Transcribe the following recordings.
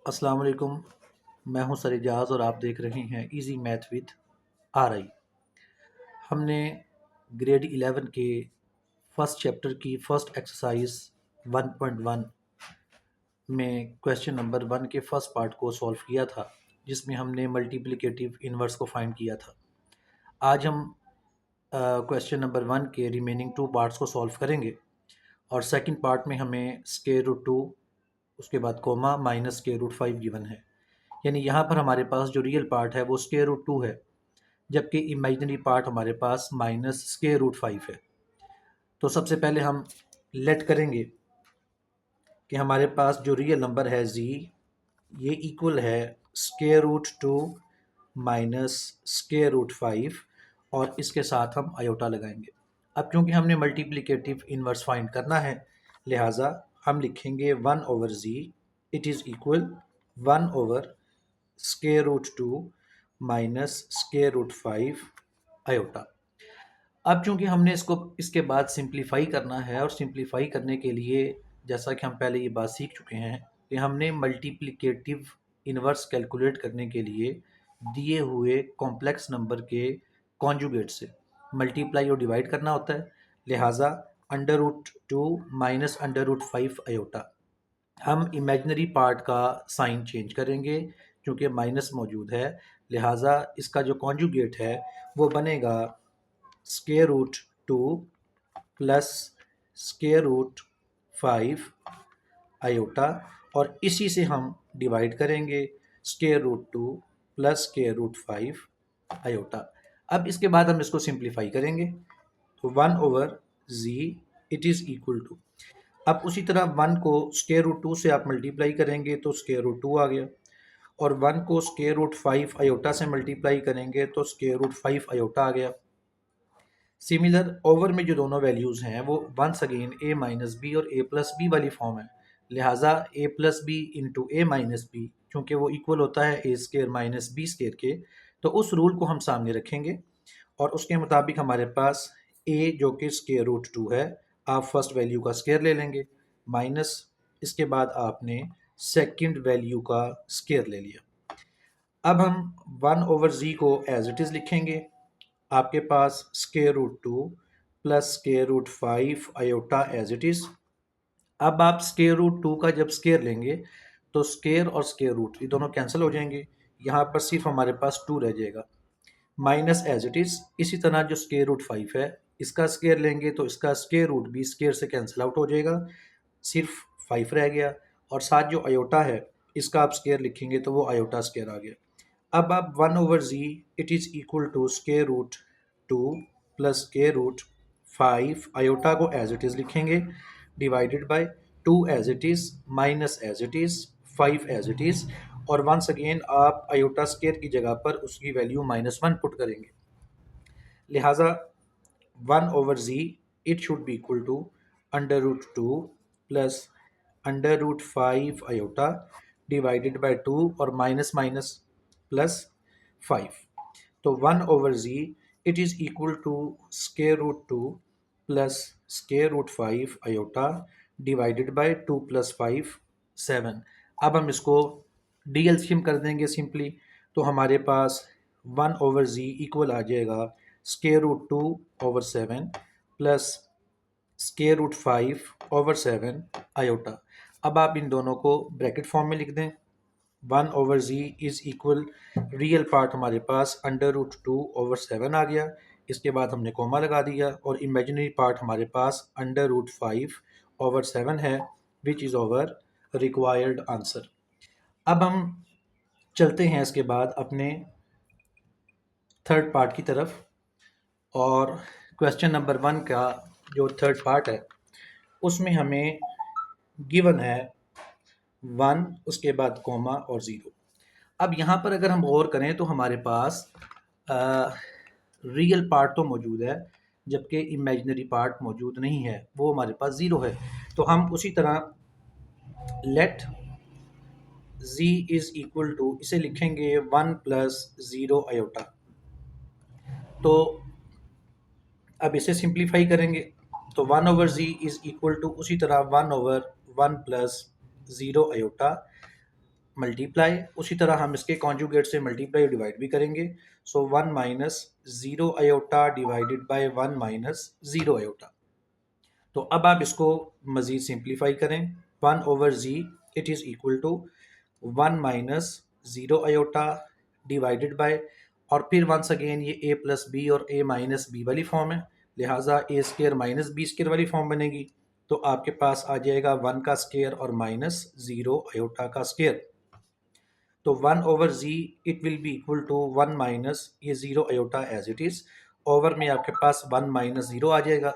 अस्सलाम वालेकुम। मैं हूं सर इजाज़ और आप देख रहे हैं इजी मैथ विद RI। हमने ग्रेड 11 के फर्स्ट चैप्टर की फर्स्ट एक्सरसाइज 1.1 में क्वेश्चन नंबर 1 के फर्स्ट पार्ट को सॉल्व किया था, जिसमें हमने मल्टीप्लिकेटिव इन्वर्स को फाइंड किया था। आज हम क्वेश्चन नंबर 1 के रिमेनिंग 2 पार्ट्स को सॉल्व करेंगे और सेकंड पार्ट में हमें स्क्वायर रूट 2, उसके बाद comma minus square root 5 given है। यानी यहाँ पर हमारे पास जो रियल पार्ट है वो स्क्वायर रूट 2 है, जबकि इमेजिनरी पार्ट हमारे पास माइनस स्क्वायर रूट 5 है। तो सबसे पहले हम लेट करेंगे कि हमारे पास जो रियल नंबर है जी, ये इक्वल है square root 2 minus square root 5 और इसके साथ हम आयोटा लगाएंगे। अब क्योंकि हमने मल्टीप्लिकेटिव इन्वर्स फाइंड करना है, लिहाजा हम लिखेंगे 1 over z it is equal 1 over square root 2 minus square root 5 iota. अब चूंकि हमने इसको इसके बाद सिंप्लीफाई करना है और सिंप्लीफाई करने के लिए, जैसा कि हम पहले ये बात सीख चुके हैं कि हमने मल्टीप्लिकेटिव इन्वर्स कैलकुलेट करने के लिए दिए हुए कॉम्प्लेक्स नंबर के कॉन्जुगेट से मल्टीप्लाई और डिवाइड करना होता है। लिहाजा under root 2 minus under root 5 iota, हम इमेजिनरी पार्ट का साइन चेंज करेंगे क्योंकि माइनस मौजूद है। लिहाजा इसका जो कॉन्जुगेट है वो बनेगा square root 2 plus square root 5 iota, और इसी से हम डिवाइड करेंगे square root 2 plus square root 5 iota. अब इसके बाद हम इसको सिंप्लीफाई करेंगे तो 1 over z it is equal to, अब उसी तरह 1 को स्क्वायर रूट 2 से आप मल्टीप्लाई करेंगे तो स्क्वायर रूट 2 आ गया, और 1 को स्क्वायर रूट 5 आयोटा से मल्टीप्लाई करेंगे तो स्क्वायर रूट 5 आयोटा आ गया। सिमिलर ओवर में जो दोनों वैल्यूज़ हैं वो वंस अगेन ए माइनस बी और ए प्लस बी वाली फॉर्म है। लिहाजा ए प्लस बी इंटू ए माइनस बी, चूँकि वो इक्वल होता है ए स्केयर माइनस बी स्केयर के, तो उस रूल को हम सामने रखेंगे और उसके मुताबिक हमारे पास ए जो कि स्क्वायर रूट 2 है, आप फर्स्ट वैल्यू का स्क्वायर ले लेंगे, माइनस इसके बाद आपने सेकंड वैल्यू का स्क्वायर ले लिया। अब हम 1 ओवर जी को एज इट इज़ लिखेंगे। आपके पास square root 2 plus square root 5 iota as it is. अब आप स्क्वायर रूट 2 का जब स्क्वायर लेंगे तो स्क्वायर और स्क्वायर रूट ये दोनों कैंसिल हो जाएंगे, यहाँ पर सिर्फ हमारे पास 2 रह जाएगा, माइनस एज इट इज़। इसी तरह जो स्क्वायर रूट 5 है, इसका स्क्वायर लेंगे तो इसका स्क्वायर रूट भी स्क्वायर से कैंसिल आउट हो जाएगा, सिर्फ 5 रह गया, और साथ जो आयोटा है इसका आप स्क्वायर लिखेंगे तो वो आयोटा स्क्वायर आ गया। अब आप 1 over z it is equal to square root 2 plus square root 5 iota को एज इट इज़ लिखेंगे, divided by 2 as it is minus as it is 5 as it is, और वंस अगेन आप iota square की जगह पर उसकी value -1 put करेंगे। लिहाजा 1 over z it should be equal to under root 2 plus under root 5 iota divided by 2 और minus minus plus 5। तो 1 over z it is equal to square root 2 plus square root 5 iota divided by 2 plus 5 7। अब हम इसको D LCM कर देंगे simply, तो हमारे पास 1 over जी equal आ जाएगा square root 2 over 7 plus square root 5 over 7 iota. अब आप इन दोनों को ब्रैकेट फॉर्म में लिख दें। 1 over z is equal, real part हमारे पास अंडर रूट 2 ओवर 7 आ गया, इसके बाद हमने कोमा लगा दिया, और इमेजिनरी पार्ट हमारे पास अंडर रूट 5 ओवर 7 है, which is over required answer. अब हम चलते हैं इसके बाद अपने थर्ड पार्ट की तरफ, और क्वेश्चन नंबर 1 का जो थर्ड पार्ट है उसमें हमें गिवन है 1, उसके बाद कोमा और 0। अब यहाँ पर अगर हम गौर करें तो हमारे पास रियल पार्ट तो मौजूद है, जबकि इमेजिनरी पार्ट मौजूद नहीं है, वो हमारे पास 0 है। तो हम उसी तरह let z is equal to, इसे लिखेंगे 1 प्लस 0 आयोटा। तो अब इसे सिंप्लीफाई करेंगे तो 1 over z is equal to उसी तरह 1 ओवर 1 प्लस 0 आयोटा मल्टीप्लाई, उसी तरह हम इसके कॉन्जुगेट से मल्टीप्लाई और डिवाइड भी करेंगे। So 1 minus 0 iota divided by 1 minus 0 iota. तो अब आप इसको मज़ीद सिंप्लीफाई करें। 1 over z it is equal to 1 minus 0 iota divided by, और फिर वंस अगेन ये a प्लस बी और a माइनस बी वाली फॉर्म है, लिहाजा a square minus b square वाली फॉर्म बनेगी। तो आपके पास आ जाएगा 1 का स्केयर और माइनस 0 आयोटा का स्केयर। तो 1 over z it will be equal to 1 minus ये 0 iota as it is, over में आपके पास 1 माइनस 0 आ जाएगा।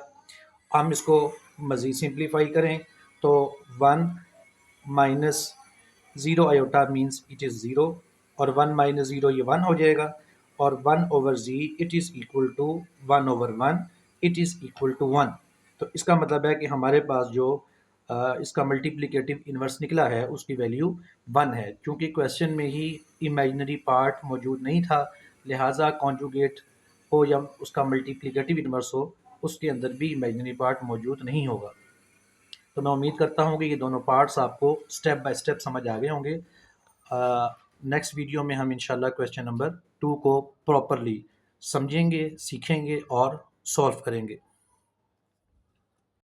हम इसको मज़ीद सिंप्लीफाई करें तो 1 minus 0 iota means it is 0, और 1 माइनस 0 ये 1 हो जाएगा, और 1 over z it is equal to 1 over 1 it is equal to 1। तो इसका मतलब है कि हमारे पास जो इसका मल्टीप्लिकेटिव इन्वर्स निकला है उसकी वैल्यू 1 है। क्योंकि क्वेश्चन में ही इमेजिनरी पार्ट मौजूद नहीं था, लिहाजा कॉन्जुगेट हो या उसका मल्टीप्लिकेटिव इन्वर्स हो, उसके अंदर भी इमेजिनरी पार्ट मौजूद नहीं होगा। तो मैं उम्मीद करता हूँ कि ये दोनों पार्ट्स आपको स्टेप बाय स्टेप समझ आ गए होंगे। नेक्स्ट वीडियो में हम इंशाल्लाह क्वेश्चन नंबर 2 को प्रॉपरली समझेंगे, सीखेंगे और सॉल्व करेंगे।